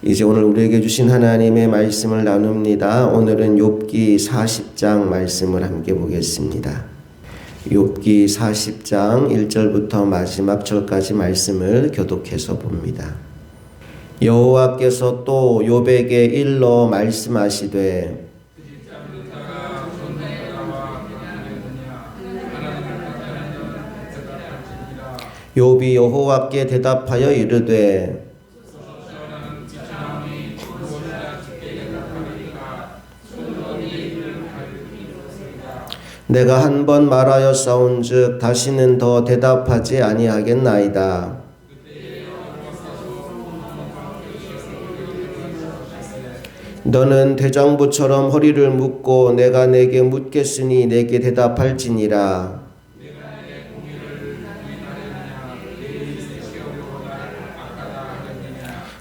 이제 오늘 우리에게 주신 하나님의 말씀을 나눕니다. 오늘은 욥기 40장 말씀을 함께 보겠습니다. 욥기 40장 1절부터 마지막 절까지 말씀을 교독해서 봅니다. 여호와께서 또 욥에게 일러 말씀하시되 욥이 여호와께 대답하여 이르되 내가 한 번 말하여 싸운즉 다시는 더 대답하지 아니하겠나이다. 너는 대장부처럼 허리를 묶고 내가 내게 묻겠으니 내게 대답할지니라.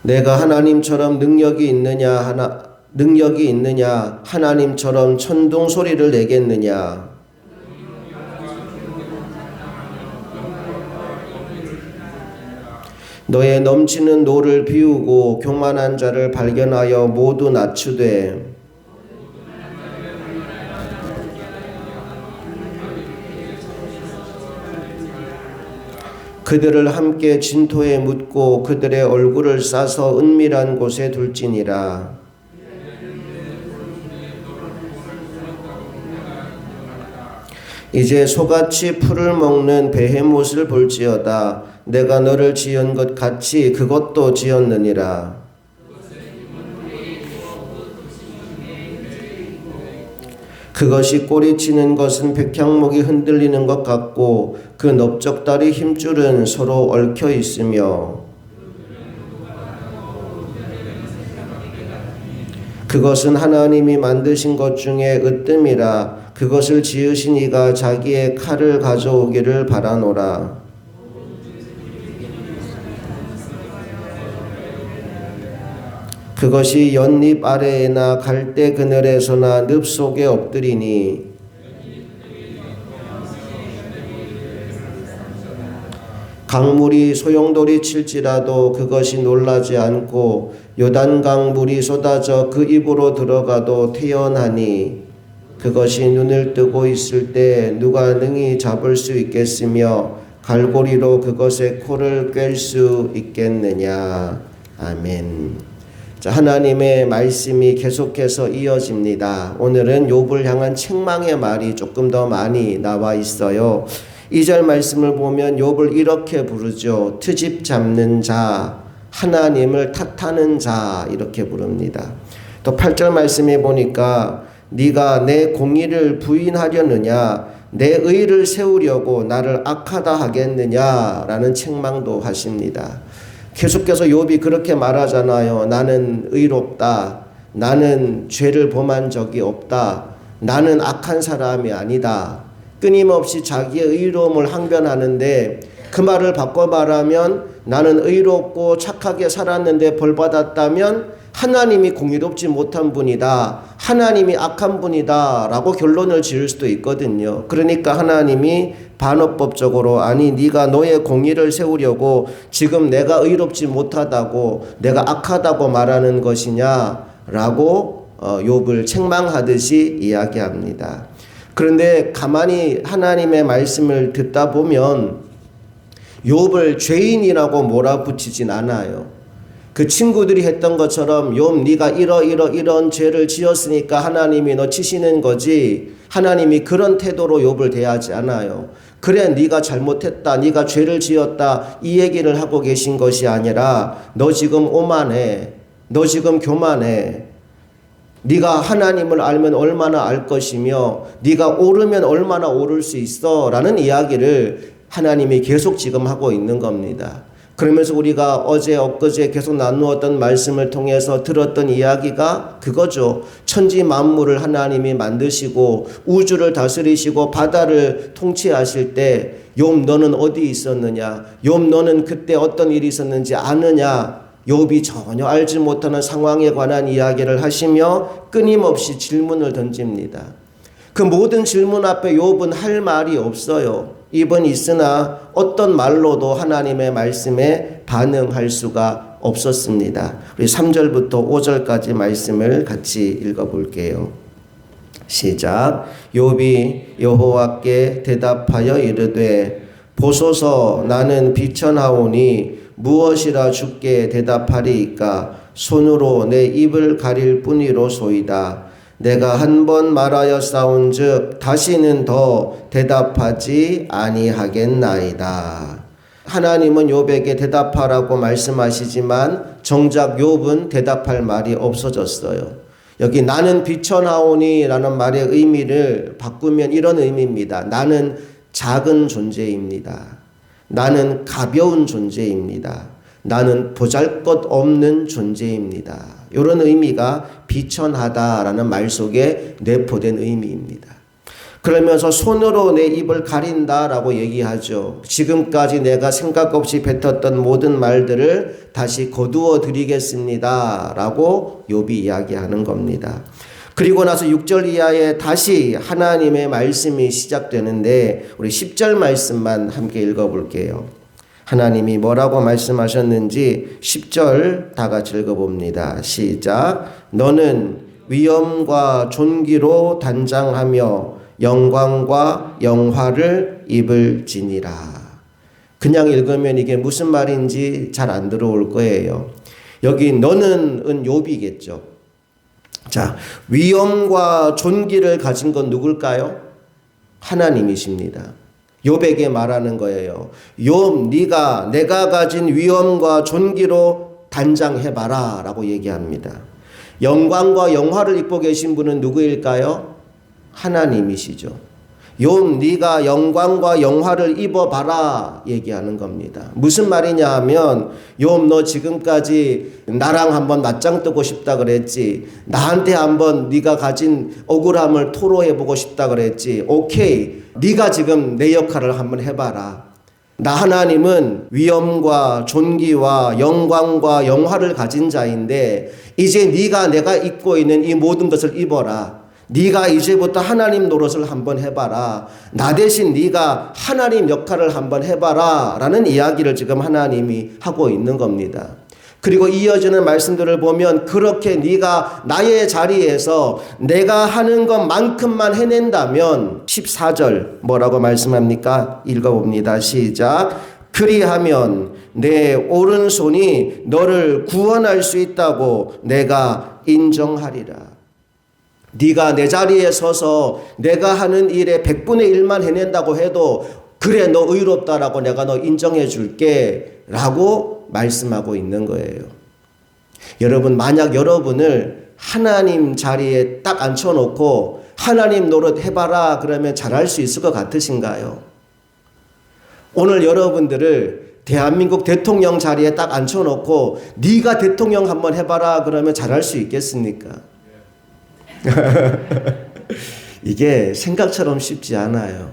내가 하나님처럼 능력이 있느냐 하나님처럼 천둥 소리를 내겠느냐. 너의 넘치는 노를 비우고 교만한 자를 발견하여 모두 낮추되 그들을 함께 진토에 묻고 그들의 얼굴을 싸서 은밀한 곳에 둘지니라. 이제 소같이 풀을 먹는 베헤못을 볼지어다. 내가 너를 지은 것 같이 그것도 지었느니라. 그것이 꼬리치는 것은 백향목이 흔들리는 것 같고 그 넓적다리 힘줄은 서로 얽혀 있으며 그것은 하나님이 만드신 것 중에 으뜸이라. 그것을 지으신 이가 자기의 칼을 가져오기를 바라노라. 그것이 연잎 아래에나 갈대 그늘에서나 늪 속에 엎드리니 강물이 소용돌이 칠지라도 그것이 놀라지 않고 요단강 물이 쏟아져 그 입으로 들어가도 태연하니 그것이 눈을 뜨고 있을 때 누가 능히 잡을 수 있겠으며 갈고리로 그것의 코를 꿰 수 있겠느냐. 아멘. 자, 하나님의 말씀이 계속해서 이어집니다. 오늘은 욥을 향한 책망의 말이 조금 더 많이 나와 있어요. 2절 말씀을 보면 욥을 이렇게 부르죠. 트집 잡는 자, 하나님을 탓하는 자 이렇게 부릅니다. 또 8절 말씀에 보니까 네가 내 공의를 부인하려느냐 내 의를 세우려고 나를 악하다 하겠느냐라는 책망도 하십니다. 계속해서 욥이 그렇게 말하잖아요. 나는 의롭다. 나는 죄를 범한 적이 없다. 나는 악한 사람이 아니다. 끊임없이 자기의 의로움을 항변하는데 그 말을 바꿔 말하면 나는 의롭고 착하게 살았는데 벌받았다면 하나님이 공의롭지 못한 분이다. 하나님이 악한 분이다. 라고 결론을 지을 수도 있거든요. 그러니까 하나님이 반어법적으로 아니 네가 너의 공의를 세우려고 지금 내가 의롭지 못하다고 내가 악하다고 말하는 것이냐 라고 욥을 책망하듯이 이야기합니다. 그런데 가만히 하나님의 말씀을 듣다 보면 욥을 죄인이라고 몰아붙이진 않아요. 그 친구들이 했던 것처럼 욥 네가 이런 죄를 지었으니까 하나님이 너 치시는 거지 하나님이 그런 태도로 욥을 대하지 않아요. 그래 네가 잘못했다. 네가 죄를 지었다. 이 얘기를 하고 계신 것이 아니라 너 지금 오만해. 너 지금 교만해. 네가 하나님을 알면 얼마나 알 것이며 네가 오르면 얼마나 오를 수 있어 라는 이야기를 하나님이 계속 지금 하고 있는 겁니다. 그러면서 우리가 어제 엊그제 계속 나누었던 말씀을 통해서 들었던 이야기가 그거죠. 천지 만물을 하나님이 만드시고 우주를 다스리시고 바다를 통치하실 때 욥 너는 어디 있었느냐? 욥 너는 그때 어떤 일이 있었는지 아느냐? 욥이 전혀 알지 못하는 상황에 관한 이야기를 하시며 끊임없이 질문을 던집니다. 그 모든 질문 앞에 욥은 할 말이 없어요. 입은 있으나 어떤 말로도 하나님의 말씀에 반응할 수가 없었습니다. 우리 3절부터 5절까지 말씀을 같이 읽어볼게요. 시작. 욥이 여호와께 대답하여 이르되 보소서 나는 비천하오니 무엇이라 주께 대답하리이까 손으로 내 입을 가릴 뿐이로소이다. 내가 한 번 말하였사온즉 다시는 더 대답하지 아니하겠나이다. 하나님은 욥에게 대답하라고 말씀하시지만 정작 욥은 대답할 말이 없어졌어요. 여기 나는 비천하오니 라는 말의 의미를 바꾸면 이런 의미입니다. 나는 작은 존재입니다. 나는 가벼운 존재입니다. 나는 보잘것없는 존재입니다. 이런 의미가 비천하다라는 말 속에 내포된 의미입니다. 그러면서 손으로 내 입을 가린다라고 얘기하죠. 지금까지 내가 생각 없이 뱉었던 모든 말들을 다시 거두어 드리겠습니다 라고 욥이 이야기하는 겁니다. 그리고 나서 6절 이하에 다시 하나님의 말씀이 시작되는데 우리 10절 말씀만 함께 읽어볼게요. 하나님이 뭐라고 말씀하셨는지 10절 다 같이 읽어봅니다. 시작. 너는 위엄과 존귀로 단장하며 영광과 영화를 입을지니라. 그냥 읽으면 이게 무슨 말인지 잘 안 들어올 거예요. 여기 너는 욥이겠죠. 자, 위엄과 존귀를 가진 건 누굴까요? 하나님이십니다. 욥에게 말하는 거예요. 욥, 내가 가진 위엄과 존귀로 단장해봐라 라고 얘기합니다. 영광과 영화를 입고 계신 분은 누구일까요? 하나님이시죠. 욥, 네가 영광과 영화를 입어봐라 얘기하는 겁니다. 무슨 말이냐 하면 욥, 너 지금까지 나랑 한번 맞짱 뜨고 싶다 그랬지. 나한테 한번 네가 가진 억울함을 토로해보고 싶다 그랬지. 오케이, 네가 지금 내 역할을 한번 해봐라. 나 하나님은 위엄과 존귀와 영광과 영화를 가진 자인데 이제 네가 내가 입고 있는 이 모든 것을 입어라. 네가 이제부터 하나님 노릇을 한번 해봐라. 나 대신 네가 하나님 역할을 한번 해봐라 라는 이야기를 지금 하나님이 하고 있는 겁니다. 그리고 이어지는 말씀들을 보면 그렇게 네가 나의 자리에서 내가 하는 것만큼만 해낸다면 14절 뭐라고 말씀합니까? 읽어봅니다. 시작. 그리하면 내 오른손이 너를 구원할 수 있다고 내가 인정하리라. 네가 내 자리에 서서 내가 하는 일의 100분의 1만 해낸다고 해도 그래 너 의롭다라고 내가 너 인정해 줄게 라고 말씀하고 있는 거예요. 여러분, 만약 여러분을 하나님 자리에 딱 앉혀놓고 하나님 노릇 해봐라 그러면 잘할 수 있을 것 같으신가요? 오늘 여러분들을 대한민국 대통령 자리에 딱 앉혀놓고 네가 대통령 한번 해봐라 그러면 잘할 수 있겠습니까? 이게 생각처럼 쉽지 않아요.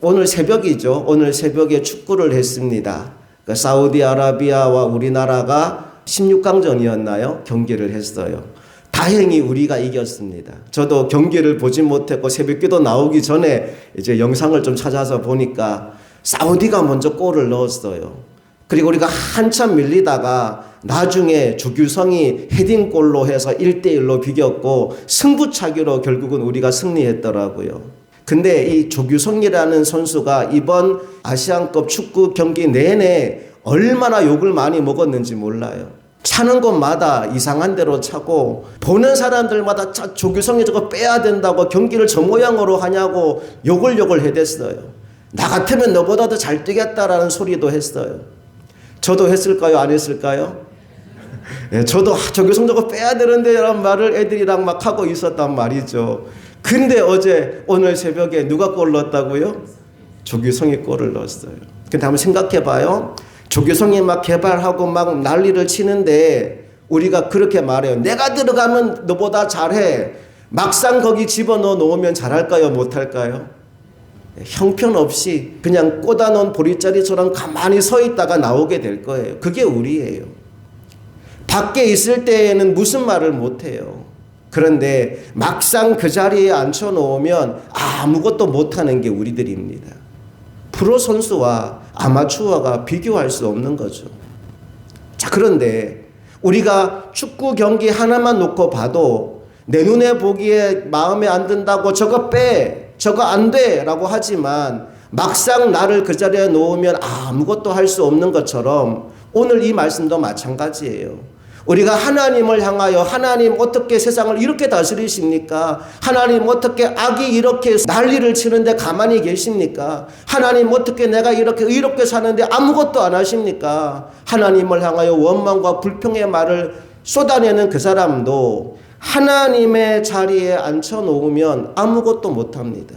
오늘 새벽이죠. 오늘 새벽에 축구를 했습니다. 그러니까 사우디아라비아와 우리나라가 16강전이었나요? 경기를 했어요. 다행히 우리가 이겼습니다. 저도 경기를 보지 못했고 새벽기도 나오기 전에 이제 영상을 좀 찾아서 보니까 사우디가 먼저 골을 넣었어요. 그리고 우리가 한참 밀리다가 나중에 조규성이 헤딩골로 해서 1대1로 비겼고 승부차기로 결국은 우리가 승리했더라고요. 근데 이 조규성이라는 선수가 이번 아시안컵 축구 경기 내내 얼마나 욕을 많이 먹었는지 몰라요. 차는 곳마다 이상한 대로 차고 보는 사람들마다 조규성이 저거 빼야 된다고 경기를 저 모양으로 하냐고 욕을 해댔어요. 나 같으면 너보다 더 잘 뛰겠다라는 소리도 했어요. 저도 했을까요? 안 했을까요? 네, 저도 조규성 저거 빼야 되는데 라는 말을 애들이랑 막 하고 있었단 말이죠. 근데 오늘 새벽에 누가 골 넣었다고요? 조규성이 골을 넣었어요. 근데 한번 생각해 봐요. 조규성이 막 개발하고 막 난리를 치는데 우리가 그렇게 말해요. 내가 들어가면 너보다 잘해. 막상 거기 집어넣어 놓으면 잘할까요? 못할까요? 형편없이 그냥 꽂아놓은 보리자리처럼 가만히 서 있다가 나오게 될 거예요. 그게 우리예요. 밖에 있을 때에는 무슨 말을 못해요. 그런데 막상 그 자리에 앉혀놓으면 아무것도 못하는 게 자, 그런데 우리가 축구 경기 하나만 놓고 봐도 내 눈에 보기에 마음에 안 든다고 저거 빼, 저거 안 돼 라고 하지만 막상 나를 그 자리에 놓으면 아무것도 할 수 없는 것처럼 오늘 이 말씀도 마찬가지예요. 우리가 하나님을 향하여 하나님 어떻게 세상을 이렇게 다스리십니까? 하나님 어떻게 악이 이렇게 난리를 치는데 가만히 계십니까? 하나님 어떻게 내가 이렇게 의롭게 사는데 아무것도 안 하십니까? 하나님을 향하여 원망과 불평의 말을 쏟아내는 그 사람도 하나님의 자리에 앉혀놓으면 아무것도 못합니다.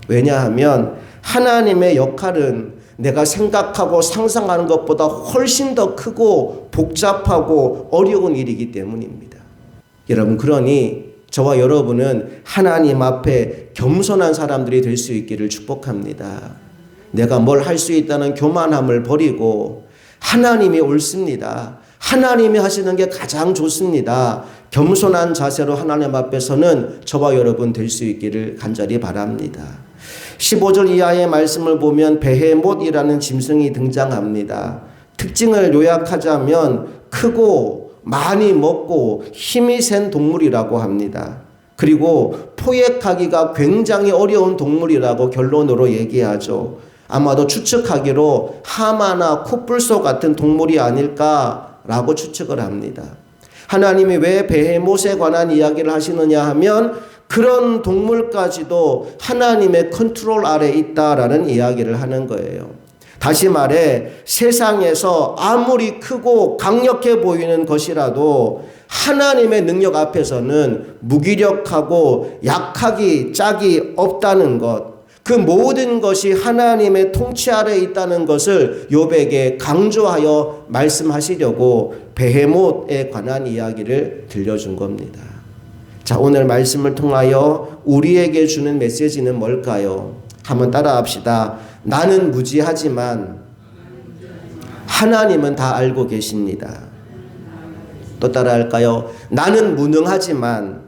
왜냐하면 하나님의 역할은 내가 생각하고 상상하는 것보다 훨씬 더 크고 복잡하고 어려운 일이기 때문입니다. 여러분, 그러니 저와 여러분은 하나님 앞에 겸손한 사람들이 될 수 있기를 축복합니다. 내가 뭘 할 수 있다는 교만함을 버리고 하나님이 옳습니다. 하나님이 하시는 게 가장 좋습니다. 겸손한 자세로 하나님 앞에서는 저와 여러분 될 수 있기를 간절히 바랍니다. 15절 이하의 말씀을 보면 베헤못이라는 짐승이 등장합니다. 특징을 요약하자면 크고 많이 먹고 힘이 센 동물이라고 합니다. 그리고 포획하기가 굉장히 어려운 동물이라고 결론으로 얘기하죠. 아마도 추측하기로 하마나 코뿔소 같은 동물이 아닐까라고 추측을 합니다. 하나님이 왜 베헤못에 관한 이야기를 하시느냐 하면 그런 동물까지도 하나님의 컨트롤 아래 있다라는 이야기를 하는 거예요. 다시 말해 세상에서 아무리 크고 강력해 보이는 것이라도 하나님의 능력 앞에서는 무기력하고 약하기 짝이 없다는 것, 그 모든 것이 하나님의 통치 아래 있다는 것을 욥에게 강조하여 말씀하시려고 베헤못에 관한 이야기를 들려준 겁니다. 자, 오늘 말씀을 통하여 우리에게 주는 메시지는 뭘까요? 한번 따라합시다. 나는 무지하지만 하나님은 다 알고 계십니다. 또 따라할까요? 나는 무능하지만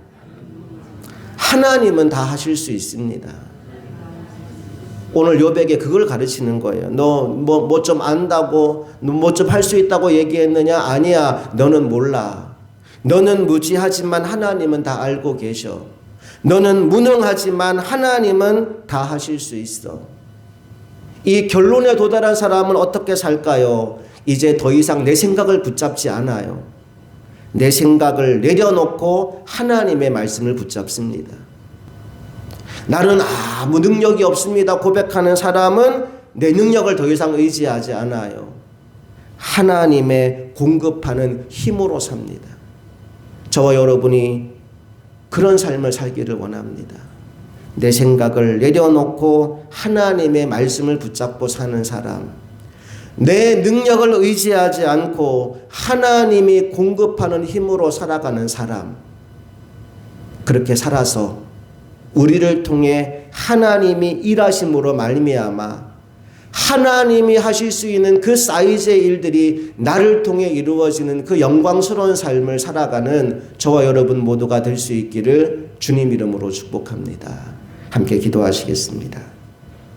하나님은 다 하실 수 있습니다. 오늘 욥에게 그걸 가르치는 거예요. 너 뭐 좀 안다고, 뭐 좀 할 수 있다고 얘기했느냐? 아니야, 너는 몰라. 너는 무지하지만 하나님은 다 알고 계셔. 너는 무능하지만 하나님은 다 하실 수 있어. 이 결론에 도달한 사람은 어떻게 살까요? 이제 더 이상 내 생각을 붙잡지 않아요. 내 생각을 내려놓고 하나님의 말씀을 붙잡습니다. 나는 아무 능력이 없습니다 고백하는 사람은 내 능력을 더 이상 의지하지 않아요. 하나님의 공급하는 힘으로 삽니다. 저와 여러분이 그런 삶을 살기를 원합니다. 내 생각을 내려놓고 하나님의 말씀을 붙잡고 사는 사람, 내 능력을 의지하지 않고 하나님이 공급하는 힘으로 살아가는 사람, 그렇게 살아서 우리를 통해 하나님이 일하심으로 말미암아 하나님이 하실 수 있는 그 사이즈의 일들이 나를 통해 이루어지는 그 영광스러운 삶을 살아가는 저와 여러분 모두가 될 수 있기를 주님 이름으로 축복합니다. 함께 기도하시겠습니다.